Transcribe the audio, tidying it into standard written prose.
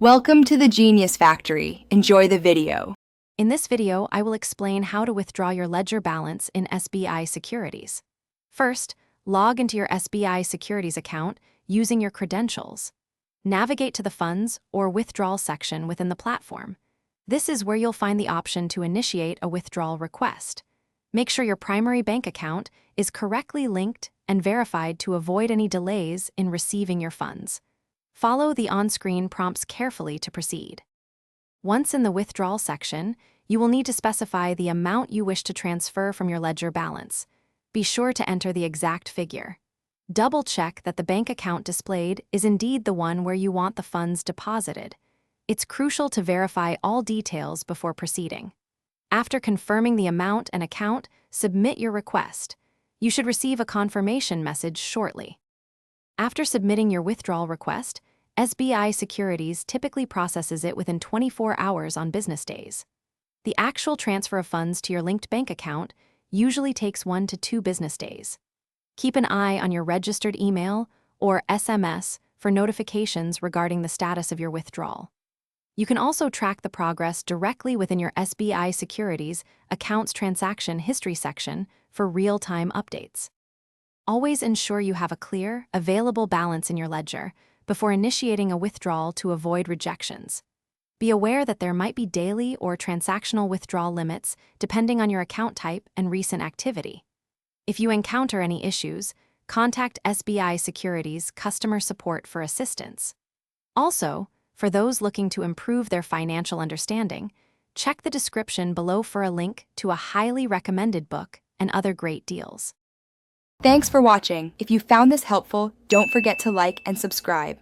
Welcome to the Genius Factory. Enjoy the video. In this video, I will explain how to withdraw your ledger balance in SBI Securities. First, log into your SBI Securities account using your credentials. Navigate to the Funds or Withdrawal section within the platform. This is where you'll find the option to initiate a withdrawal request. Make sure your primary bank account is correctly linked and verified to avoid any delays in receiving your funds. Follow the on-screen prompts carefully to proceed. Once in the withdrawal section, you will need to specify the amount you wish to transfer from your ledger balance. Be sure to enter the exact figure. Double-check that the bank account displayed is indeed the one where you want the funds deposited. It's crucial to verify all details before proceeding. After confirming the amount and account, submit your request. You should receive a confirmation message shortly. After submitting your withdrawal request, SBI Securities typically processes it within 24 hours on business days. The actual transfer of funds to your linked bank account usually takes 1 to 2 business days. Keep an eye on your registered email or SMS for notifications regarding the status of your withdrawal. You can also track the progress directly within your SBI Securities Accounts Transaction History section for real-time updates. Always ensure you have a clear, available balance in your ledger before initiating a withdrawal to avoid rejections. Be aware that there might be daily or transactional withdrawal limits depending on your account type and recent activity. If you encounter any issues, contact SBI Securities Customer Support for assistance. Also, for those looking to improve their financial understanding, check the description below for a link to a highly recommended book and other great deals. Thanks for watching. If you found this helpful, don't forget to like and subscribe.